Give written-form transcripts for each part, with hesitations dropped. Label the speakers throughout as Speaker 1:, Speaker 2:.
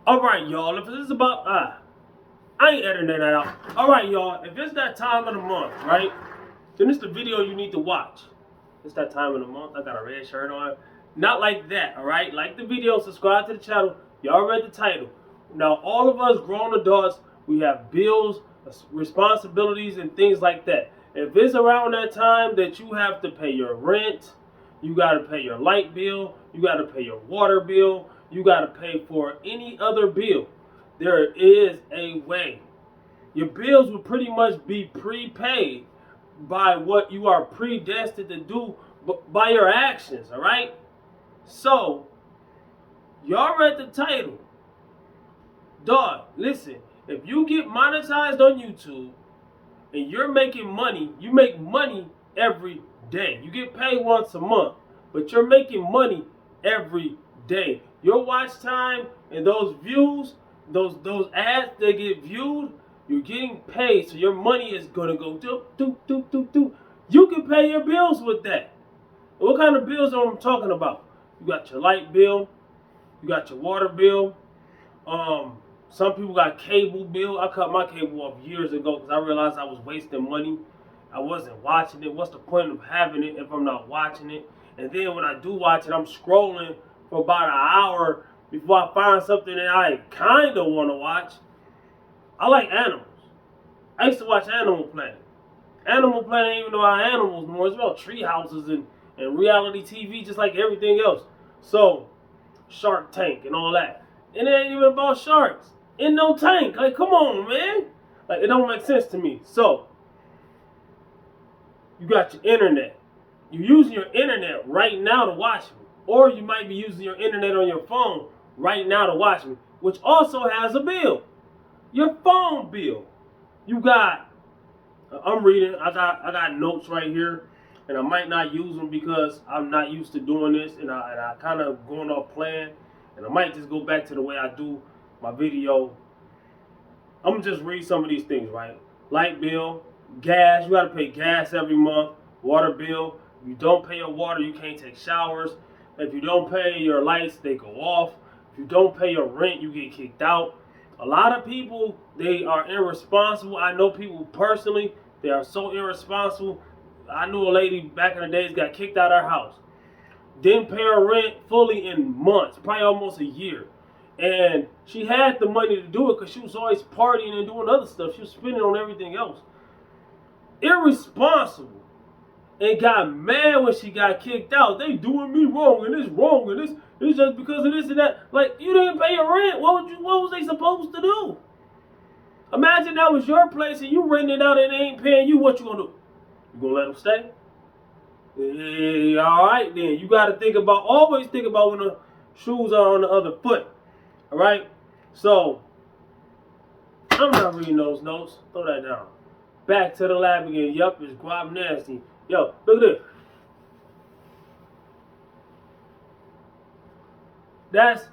Speaker 1: Alright, y'all, if this is about, I ain't editing that out. Alright, y'all, if it's that time of the month, right, then it's the video you need to watch. It's that time of the month, I got a red shirt on. Not like that, alright? Like the video, subscribe to the channel. Y'all read the title. Now, all of us grown adults, we have bills, responsibilities, and things like that. If it's around that time that you have to pay your rent, you got to pay your light bill, you got to pay your water bill, you got to pay for any other bill, there is a way. Your bills will pretty much be prepaid by what you are predestined to do by your actions, all right? So, y'all read the title. Dog, listen, if you get monetized on YouTube and you're making money, you make money every day. You get paid once a month, but you're making money every day. Your watch time and those views, those ads that get viewed, you're getting paid. So your money is gonna go do do do do do. You can pay your bills with that. What kind of bills am I talking about? You got your light bill, you got your water bill. Some people got cable bill. I cut my cable off years ago because I realized I was wasting money. I wasn't watching it. What's the point of having it if I'm not watching it? And then when I do watch it, I'm scrolling for about an hour before I find something that I kind of want to watch. I like animals. I used to watch Animal Planet. Animal Planet ain't even about animals more. It's about tree houses and reality TV just like everything else. So, Shark Tank and all that. And it ain't even about sharks. In no tank. Like, come on, man. Like, it don't make sense to me. So, you got your internet. You're using your internet right now to watch me. Or you might be using your internet on your phone right now to watch me, which also has a bill. Your phone bill. You got, I'm reading, I got notes right here, and I might not use them because I'm not used to doing this, and I kind of going off plan, and I might just go back to the way I do my video. I'm gonna just read some of these things, right? Light bill, gas, you gotta pay gas every month. Water bill, if you don't pay your water, you can't take showers. If you don't pay your lights, they go off. If you don't pay your rent, you get kicked out. A lot of people, they are irresponsible. I know people personally, they are so irresponsible. I knew a lady back in the days got kicked out of her house. Didn't pay her rent fully in months, probably almost a year. And she had the money to do it because she was always partying and doing other stuff. She was spending on everything else. Irresponsible. And got mad when she got kicked out. They doing me wrong and it's wrong and it's just because of this and that. Like, you didn't pay your rent. What was they supposed to do? Imagine that was your place and you renting it out and they ain't paying you. What you gonna do? You gonna let them stay? Yeah, all right then. You got to think about, always think about when the shoes are on the other foot. All right? So, I'm not reading those notes. Throw that down. Back to the lab again. Yup, it's guap nasty. Yo, look at this.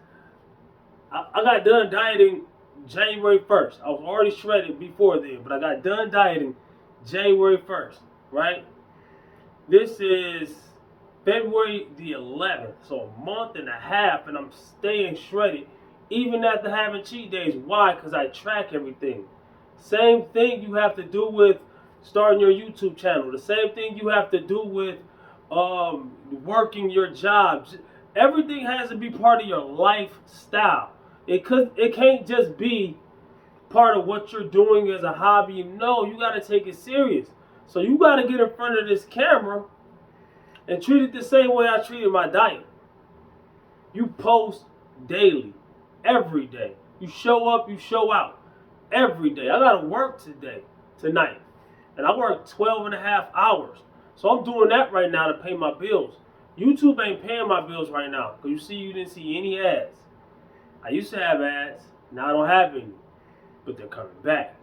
Speaker 1: I got done dieting January 1st. I was already shredded before then, but I got done dieting January 1st, right? This is February the 11th, so a month and a half, and I'm staying shredded even after having cheat days. Why? Because I track everything. Same thing you have to do with starting your YouTube channel. The same thing you have to do with working your job. Everything has to be part of your lifestyle. It can't just be part of what you're doing as a hobby. No, you got to take it serious. So you got to get in front of this camera and treat it the same way I treated my diet. You post daily, every day. You show up, you show out every day. I got to work tonight. And I work 12 and a half hours. So I'm doing that right now to pay my bills. YouTube ain't paying my bills right now because you didn't see any ads. I used to have ads. Now I don't have any. But they're coming back.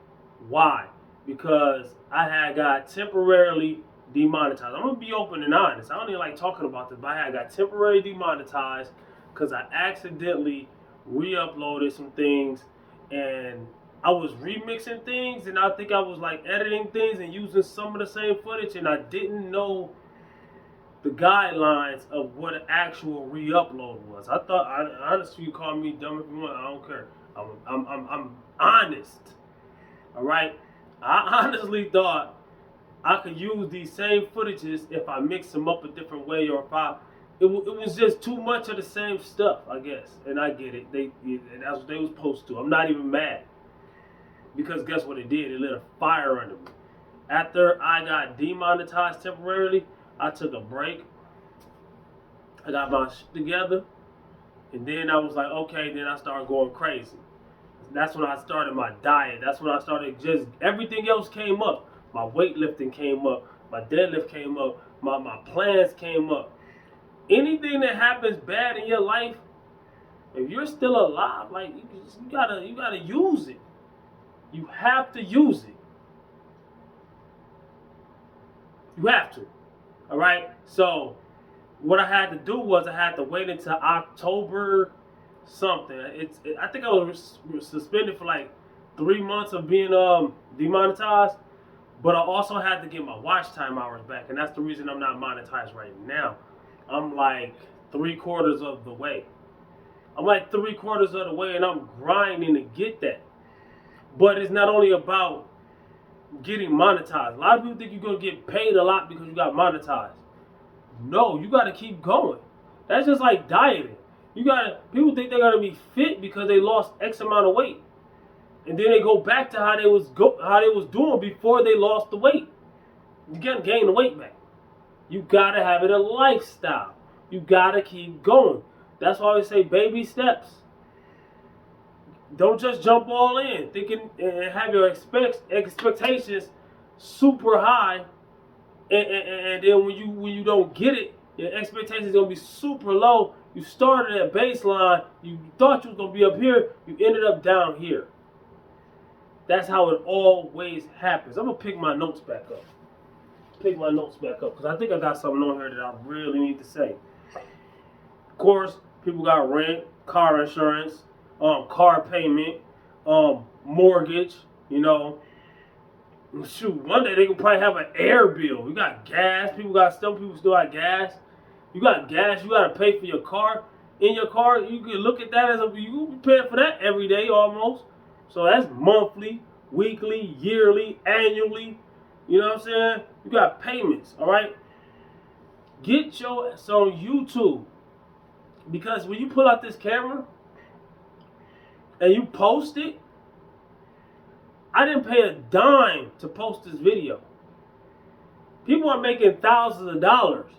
Speaker 1: Why? Because I had got temporarily demonetized. I'm going to be open and honest. I don't even like talking about this, but I had got temporarily demonetized because I accidentally re-uploaded some things and I was remixing things and I think I was like editing things and using some of the same footage and I didn't know the guidelines of what an actual re-upload was. I thought, honestly, you call me dumb if you want. I don't care. I'm honest. All right. I honestly thought I could use these same footages if I mix them up a different way, or if it was just too much of the same stuff, I guess. And I get it. That's what they was supposed to. I'm not even mad, because guess what it did? It lit a fire under me. After I got demonetized temporarily, I took a break. I got my shit together, and then I was like, okay. Then I started going crazy. That's when I started my diet. That's when I started just everything else came up. My weightlifting came up. My deadlift came up. My plans came up. Anything that happens bad in your life, if you're still alive, like you gotta use it. You have to use it. You have to. All right. So what I had to do was I had to wait until October something. I think I was suspended for like 3 months of being demonetized, but I also had to get my watch time hours back, and that's the reason I'm not monetized right now. I'm like 3/4 of the way. I'm like 3/4 of the way, and I'm grinding to get that. But it's not only about getting monetized. A lot of people think you're gonna get paid a lot because you got monetized. No, you gotta keep going. That's just like dieting. People think they're gonna be fit because they lost X amount of weight, and then they go back to how they was doing before they lost the weight. You gotta gain the weight back. You gotta have it a lifestyle. You gotta keep going. That's why I say baby steps. Don't just jump all in, thinking and have your expectations super high, and then when you don't get it, your expectations gonna be super low. You started at baseline. You thought you was gonna be up here. You ended up down here. That's how it always happens. I'm gonna pick my notes back up. Because I think I got something on here that I really need to say. Of course, people got rent, car insurance, car payment, mortgage. You know, shoot, one day they could probably have an air bill. You got gas. Some people still got gas. You got gas. You got to pay for your car. In your car, you can look at that as you be paying for that every day almost. So that's monthly, weekly, yearly, annually. You know what I'm saying? You got payments. All right. Get your ass on YouTube, because when you pull out this camera and you post it, I didn't pay a dime to post this video. People are making thousands of dollars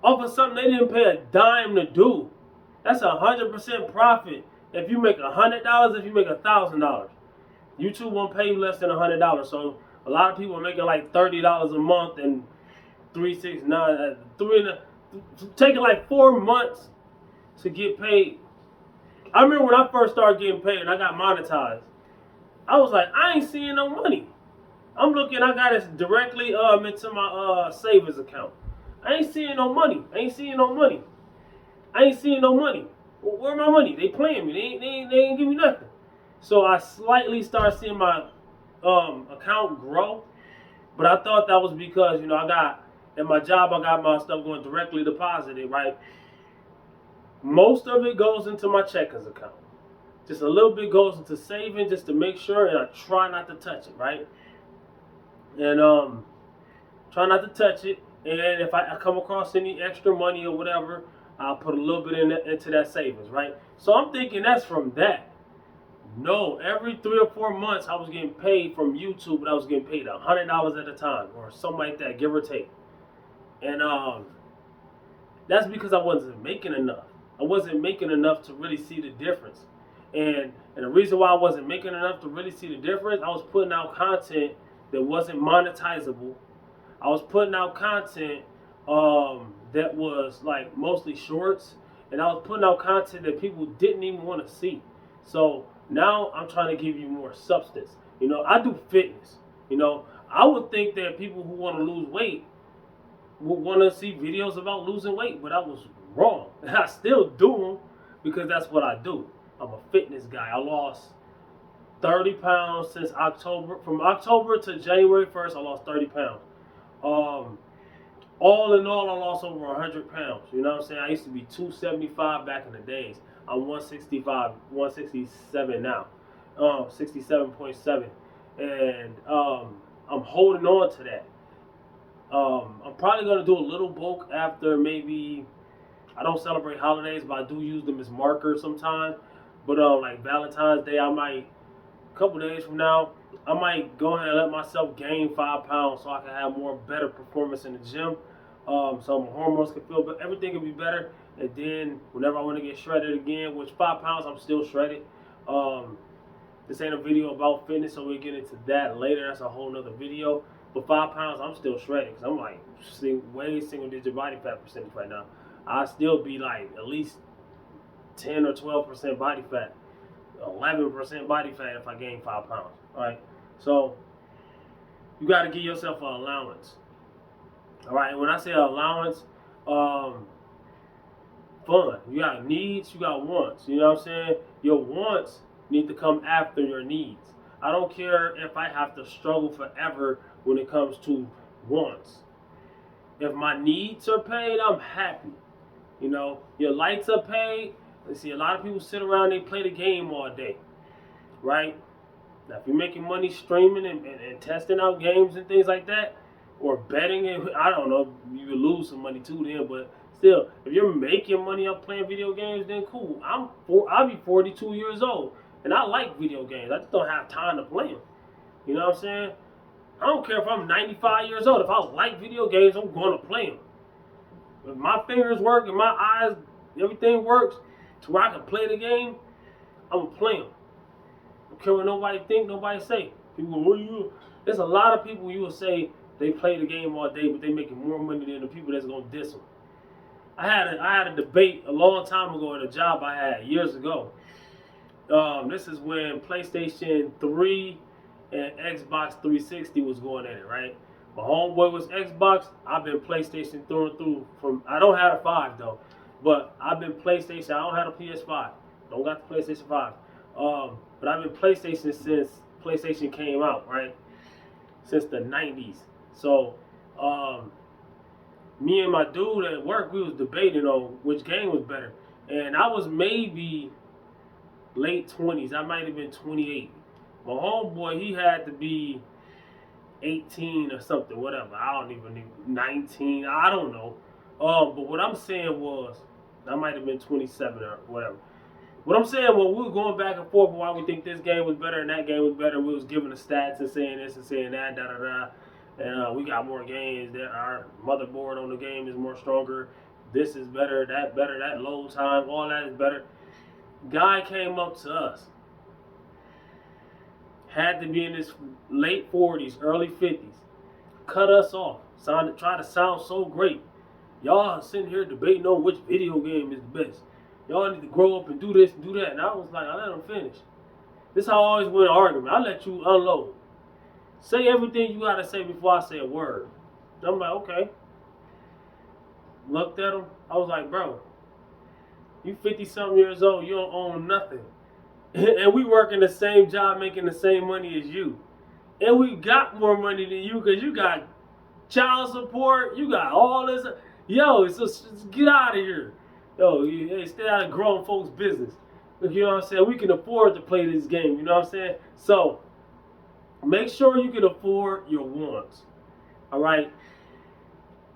Speaker 1: off of something they didn't pay a dime to do. That's 100% profit. If you make $100, if you make $1,000, YouTube won't pay you less than $100. So a lot of people are making like $30 a month and taking like 4 months to get paid. I remember when I first started getting paid and I got monetized, I was like, I ain't seeing no money. I'm looking, I got it directly into my savings account. I ain't seeing no money. Well, where my money? They playing me. They ain't give me nothing. So I slightly started seeing my account grow, but I thought that was because, at my job, I got my stuff going directly deposited, right? Most of it goes into my checkings account. Just a little bit goes into saving just to make sure, and I try not to touch it, right? And try not to touch it. And if I come across any extra money or whatever, I'll put a little bit into that savings, right? So I'm thinking that's from that. No, every 3 or 4 months I was getting paid from YouTube, but I was getting paid $100 at a time or something like that, give or take. And that's because I wasn't making enough. I wasn't making enough to really see the difference. And the reason why I wasn't making enough to really see the difference, I was putting out content that wasn't monetizable. I was putting out content that was like mostly shorts, and I was putting out content that people didn't even want to see. So now I'm trying to give you more substance. I do fitness. I would think that people who want to lose weight would want to see videos about losing weight, but I was wrong. I still do them because that's what I do. I'm a fitness guy. I lost 30 pounds since October. From October to January 1st, I lost 30 pounds. All in all, I lost over 100 pounds. You know what I'm saying? I used to be 275 back in the days. I'm 165, 167 now, 67.7, and I'm holding on to that. I'm probably gonna do a little bulk after maybe. I don't celebrate holidays, but I do use them as markers sometimes. But like Valentine's Day, I might a couple days from now, I might go ahead and let myself gain 5 pounds so I can have more better performance in the gym. So my hormones can feel, but everything can be better. And then whenever I want to get shredded again, which 5 pounds I'm still shredded. This ain't a video about fitness, so we'll get into that later. That's a whole nother video. But 5 pounds, I'm still shredded because I'm like way single digit body fat percentage right now. I still be like at least 10 or 12% body fat, 11% body fat if I gain 5 pounds. All right, so you got to give yourself an allowance. All right, and when I say allowance, fun. You got needs, you got wants. You know what I'm saying? Your wants need to come after your needs. I don't care if I have to struggle forever when it comes to wants. If my needs are paid, I'm happy. You know, your lights are paid. Let's see, a lot of people sit around, they play the game all day, right? Now, if you're making money streaming and testing out games and things like that, or betting, and I don't know, you will lose some money too then, but still, if you're making money up playing video games, then cool. I'll be 42 years old, and I like video games. I just don't have time to play them. You know what I'm saying? I don't care if I'm 95 years old. If I like video games, I'm going to play them. If my fingers work and my eyes, everything works to where I can play the game, I'm going to play them. I don't care what nobody think, nobody say. People go, you? There's a lot of people you will say they play the game all day, but they making more money than the people that's going to diss them. I had a debate a long time ago at a job I had years ago. This is when PlayStation 3 and Xbox 360 was going at it, right? My homeboy was Xbox. I've been PlayStation through and through. I don't have a 5 though, but I've been PlayStation. I don't have a PS5. Don't got the PlayStation 5. But I've been PlayStation since PlayStation came out, right? Since the 90s. So, me and my dude at work, we was debating on which game was better. And I was maybe late 20s. I might have been 28. My homeboy, he had to be 18 or something, whatever. I don't even know. 19, I don't know. But what I'm saying was, I might have been 27 or whatever. What I'm saying was, we were going back and forth why we think this game was better and that game was better. We was giving the stats and saying this and saying that, da da da. And we got more games. That our motherboard on the game is more stronger. This is better, that load time, all that is better. Guy came up to us. Had to be in his late 40s, early 50s. Cut us off. Tried to sound so great. Y'all sitting here debating on which video game is the best. Y'all need to grow up and do this and do that. And I was like, I let him finish. This is how I always win an argument. I let you unload. Say everything you gotta say before I say a word. I'm like, okay. Looked at him. I was like, bro, you 50-something years old. You don't own nothing. And we work in the same job making the same money as you. And we got more money than you because you got child support. You got all this. Yo, so just get out of here. Yo, hey, stay out of grown folks' business. You know what I'm saying? We can afford to play this game. You know what I'm saying? So, make sure you can afford your wants. All right?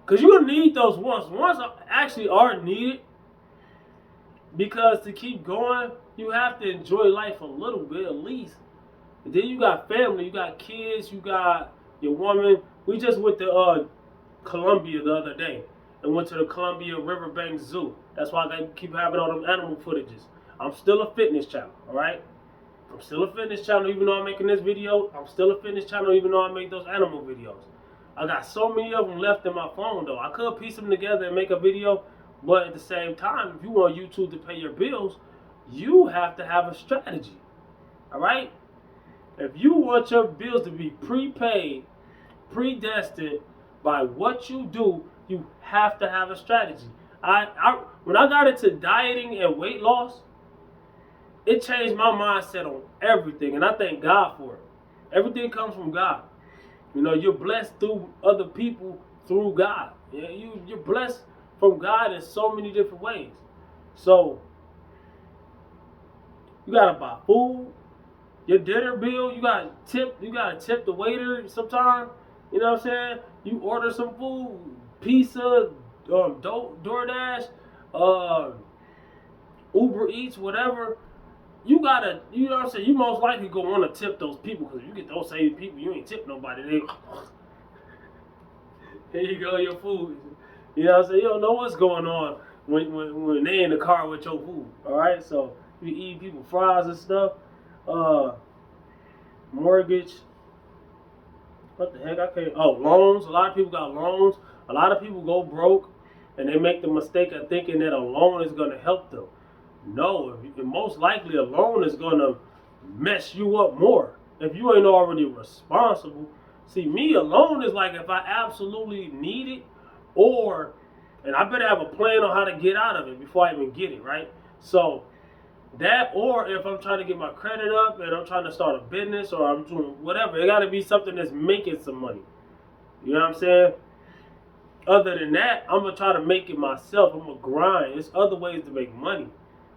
Speaker 1: Because you're going to need those wants. Wants actually are needed. Because to keep going, you have to enjoy life a little bit at least. And then you got family, you got kids, you got your woman. We just went to Columbia the other day and went to the Columbia Riverbank Zoo. That's why I keep having all them animal footages. I'm still a fitness channel, all right? I'm still a fitness channel even though I'm making this video. I'm still a fitness channel even though I make those animal videos. I got so many of them left in my phone though. I could piece them together and make a video. But at the same time, if you want YouTube to pay your bills, you have to have a strategy. All right? If you want your bills to be prepaid, predestined by what you do, you have to have a strategy. When I got into dieting and weight loss, it changed my mindset on everything. And I thank God for it. Everything comes from God. You know, you're blessed through other people through God. Yeah, you're blessed from God in so many different ways. So you gotta buy food, your dinner bill. You gotta tip the waiter sometime. You know what I'm saying? You order some food, pizza, DoorDash, uh, Uber Eats, whatever. You gotta, you know what I'm saying? You most likely gonna want to tip those people because you get those same people. You ain't tip nobody. Here you go, your food. You know what I'm saying? You don't know what's going on when they in the car with your food. All right, so you eat people fries and stuff. Mortgage. What the heck? I can't. Oh, loans. A lot of people got loans. A lot of people go broke, and they make the mistake of thinking that a loan is gonna help them. No, most likely a loan is gonna mess you up more if you ain't already responsible. See, me alone is like if I absolutely need it, and I better have a plan on how to get out of it before I even get it, right? So that, or if I'm trying to get my credit up and I'm trying to start a business or I'm doing whatever, it got to be something that's making some money. You know what I'm saying? Other than that, I'm gonna try to make it myself. I'm gonna grind. There's other ways to make money.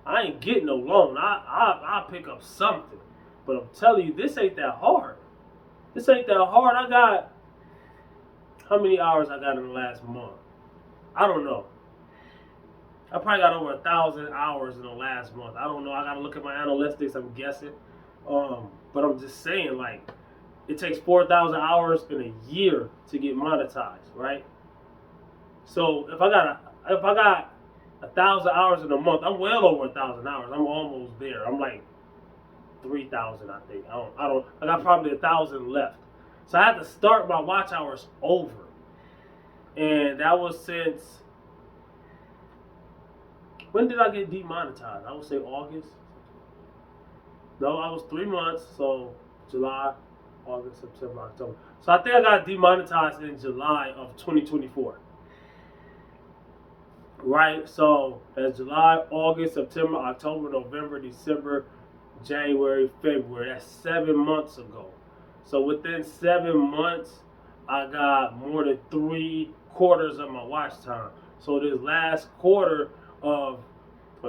Speaker 1: I ain't getting no loan. I pick up something, but I'm telling you, this ain't that hard. This ain't that hard. I got, how many hours I got in the last month? I don't know. I probably got over 1,000 hours in the last month. I don't know. I gotta look at my analytics. I'm guessing, but I'm just saying, like, it takes 4,000 hours in a year to get monetized, right? So if I got 1,000 hours in a month, I'm well over 1,000 hours. I'm almost there. I'm like 3,000, I think. I got probably 1,000 left. So I had to start my watch hours over. And that was since, when did I get demonetized? I would say August. No, I was 3 months. So July, August, September, October. So I think I got demonetized in July of 2024. Right? So that's July, August, September, October, November, December, January, February. That's 7 months ago. So within 7 months, I got more than 3/4 of my watch time. So this last quarter of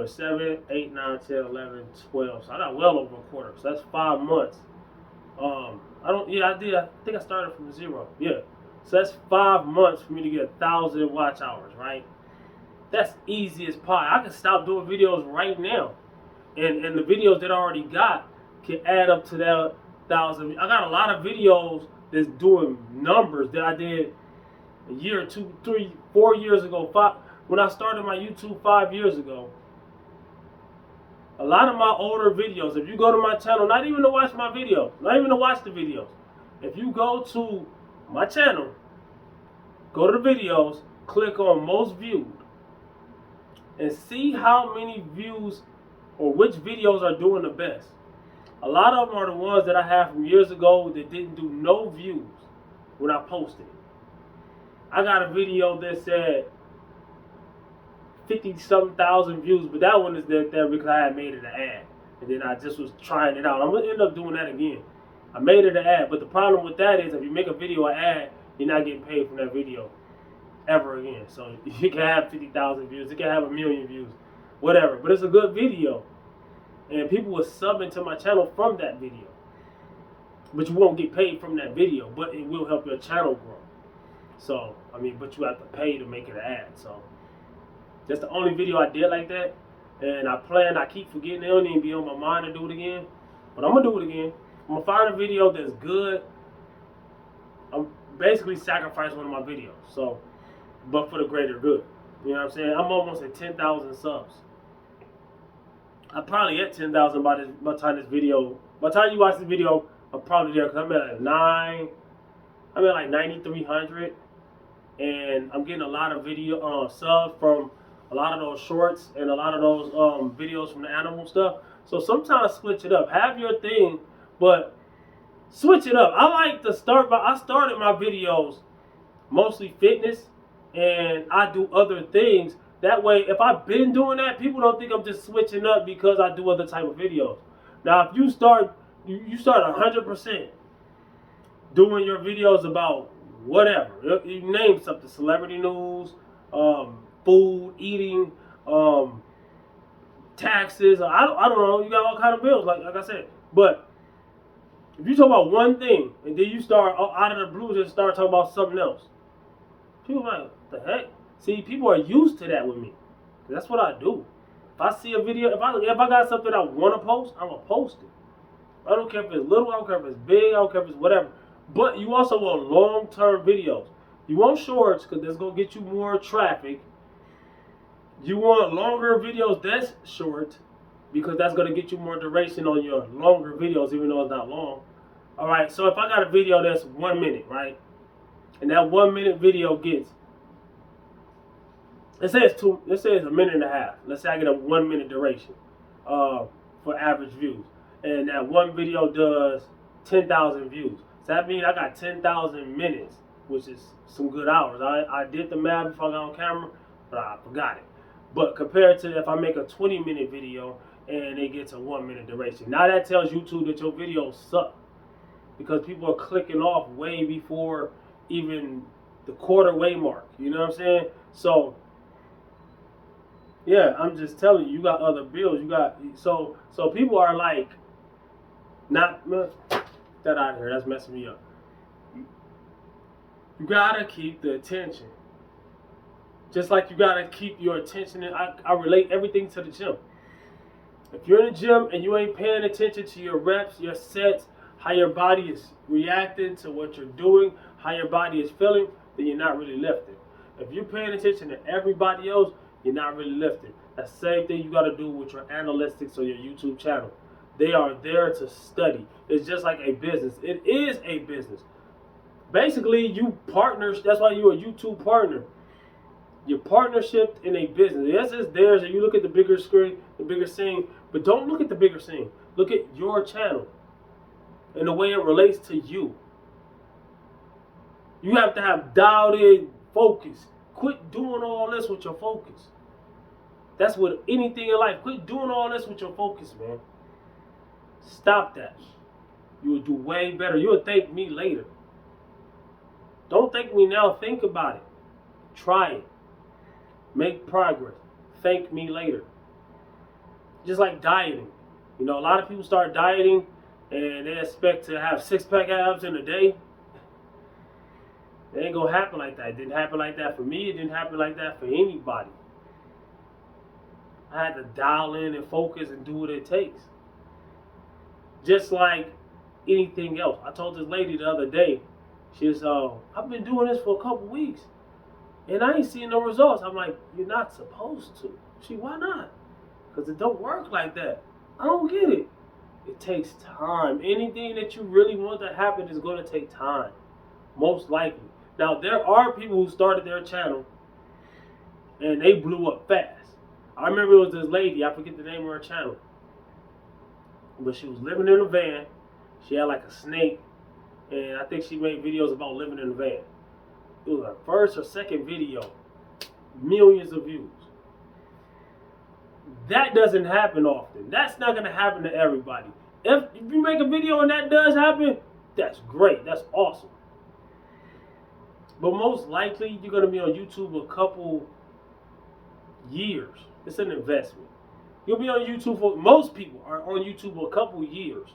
Speaker 1: 7, 8, 9, 10, 11, 12. So I got well over a quarter. So that's 5 months. I did. I think I started from 0. Yeah. So that's 5 months for me to get 1,000 watch hours, right? That's easy as pie. I can stop doing videos right now. And the videos that I already got can add up to that 1,000. I got a lot of videos that's doing numbers that I did a year, 2, 3, 4 years ago. When I started my YouTube 5 years ago. A lot of my older videos, if you go to my channel, not even to watch my video, not even to watch the videos. If you go to my channel, go to the videos, click on most viewed, and see how many views or which videos are doing the best. A lot of them are the ones that I have from years ago that didn't do no views when I posted it. I got a video that said 50-something thousand views, but that one is there because I had made it an ad. And then I just was trying it out. I'm going to end up doing that again. I made it an ad, but the problem with that is if you make a video an ad, you're not getting paid from that video ever again. So you can have 50,000 views, you can have 1,000,000 views, whatever. But it's a good video. And people will sub into my channel from that video. But you won't get paid from that video, but it will help your channel grow. So, but you have to pay to make it an ad. So that's the only video I did like that. And I keep forgetting, it don't even be on my mind to do it again. But I'm going to do it again. I'm going to find a video that's good. I'm basically sacrificing one of my videos. So, but for the greater good. You know what I'm saying? I'm almost at 10,000 subs. I'm probably at 10,000 by the time you watch this video, I'm probably there because I'm at like 9,300. And I'm getting a lot of video subs from a lot of those shorts and a lot of those videos from the animal stuff. So sometimes switch it up. Have your thing, but switch it up. I started my videos mostly fitness, and I do other things. That way, if I've been doing that, people don't think I'm just switching up because I do other type of videos. Now, if you start 100% doing your videos about whatever. You name something, celebrity news, food, eating, taxes. I don't know. You got all kind of bills, like I said. But if you talk about one thing and then you start out of the blue just start talking about something else, people are like, what the heck? See, people are used to that with me. That's what I do. If I see a video, if I got something I want to post, I'm gonna post it. I don't care if it's little, I don't care if it's big, I don't care if it's whatever. But you also want long-term videos. You want shorts because that's gonna get you more traffic. You want longer videos that's short because that's gonna get you more duration on your longer videos, even though it's not long. All right. So if I got a video that's 1 minute, right, and that 1 minute video gets, let's say it's a minute and a half. Let's say I get a 1 minute duration for average views, and that one video does 10,000 views. So that means I got 10,000 minutes, which is some good hours. I did the math before I got on camera, but I forgot it. But compared to if I make a 20-minute video and it gets a 1 minute duration, now that tells YouTube that your videos suck because people are clicking off way before even the quarter way mark. You know what I'm saying? So yeah, I'm just telling you, you got other bills. You got so people are like, not that out of here. That's messing me up. You gotta keep the attention. Just like you gotta keep your attention. And I relate everything to the gym. If you're in the gym and you ain't paying attention to your reps, your sets, how your body is reacting to what you're doing, how your body is feeling, then you're not really lifting. If you're paying attention to everybody else, you're not really lifting. That same thing you got to do with your analytics or your YouTube channel. They are there to study. It's just like a business. It is a business. Basically, you partners. That's why you're a YouTube partner. You're partnership in a business. Yes, it's theirs, and you look at the bigger screen, the bigger scene, but don't look at the bigger scene. Look at your channel and the way it relates to you. You have to have dialed in focus. Quit doing all this with your focus. That's with anything in life. Quit doing all this with your focus, man. Stop that. You will do way better. You will thank me later. Don't thank me now. Think about it. Try it. Make progress. Thank me later. Just like dieting. You know, a lot of people start dieting and they expect to have six-pack abs in a day. It ain't gonna happen like that. It didn't happen like that for me. It didn't happen like that for anybody. I had to dial in and focus and do what it takes. Just like anything else. I told this lady the other day, she was, I've been doing this for a couple weeks and I ain't seeing no results. I'm like, you're not supposed to. Why not? Because it don't work like that. I don't get it. It takes time. Anything that you really want to happen is going to take time. Most likely. Now, there are people who started their channel and they blew up fast. I remember it was this lady, I forget the name of her channel, but she was living in a van. She had like a snake, and I think she made videos about living in a van. It was her first or second video, millions of views. That doesn't happen often. That's not going to happen to everybody. If you make a video and that does happen, that's great. That's awesome. But most likely, you're going to be on YouTube a couple years. It's an investment. You'll be on YouTube for, most people are on YouTube a couple years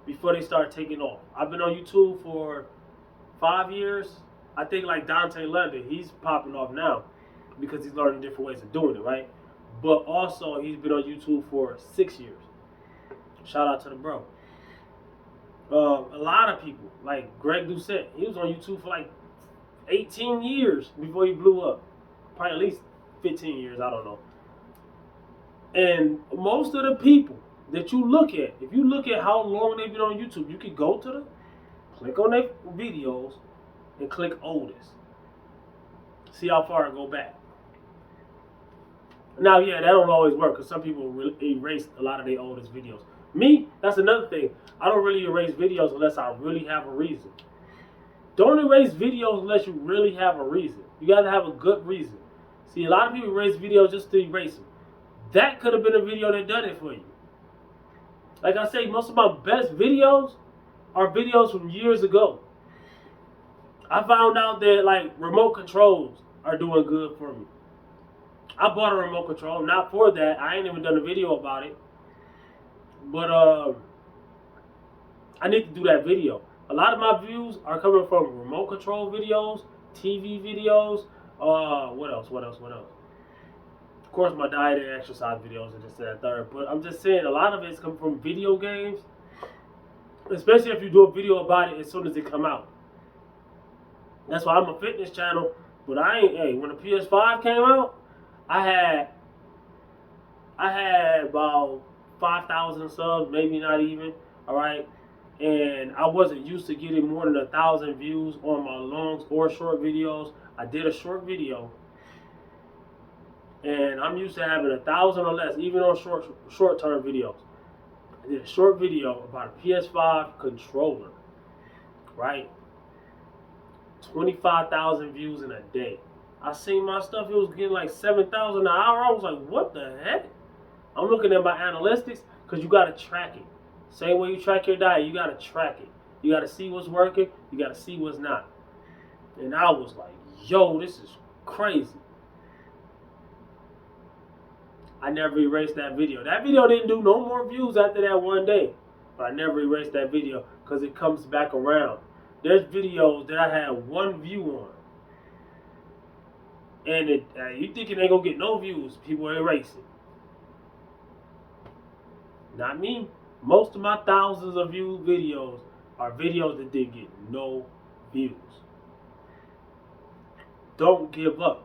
Speaker 1: before they start taking off. I've been on YouTube for 5 years. I think like Dante London, he's popping off now because he's learning different ways of doing it, right? But also, he's been on YouTube for 6 years. Shout out to the bro. A lot of people, like Greg Doucette, he was on YouTube for like 18 years before he blew up. Probably at least 15 years, I don't know. And most of the people that you look at, if you look at how long they've been on YouTube, you can go to them, click on their videos, and click oldest. See how far it go back. Now, yeah, that don't always work because some people erase a lot of their oldest videos. Me, that's another thing. I don't really erase videos unless I really have a reason. Don't erase videos unless you really have a reason. You got to have a good reason. See, a lot of people erase videos just to erase them. That could have been a video that done it for you. Like I say, most of my best videos are videos from years ago. I found out that like remote controls are doing good for me. I bought a remote control, not for that. I ain't even done a video about it. But I need to do that video. A lot of my views are coming from remote control videos, TV videos. What else? What else? What else? Of course, my diet and exercise videos and this and that third. But I'm just saying, a lot of it's coming from video games. Especially if you do a video about it as soon as it come out. That's why I'm a fitness channel. But I ain't. Hey, when the PS5 came out, I had about 5,000 subs, maybe not even. All right. And I wasn't used to getting more than 1,000 views on my long or short videos. I did a short video, and I'm used to having 1,000 or less, even on short term videos. I did a short video about a PS5 controller, right? 25,000 views in a day. I seen my stuff; it was getting like 7,000 an hour. I was like, "What the heck?" I'm looking at my analytics because you gotta track it. Same way you track your diet, you gotta track it. You gotta see what's working, you gotta see what's not. And I was like, yo, this is crazy. I never erased that video. That video didn't do no more views after that one day. But I never erased that video because it comes back around. There's videos that I had one view on. And you think it ain't gonna get no views, people erase it. Not me. Most of my thousands of view videos are videos that didn't get no views. Don't give up.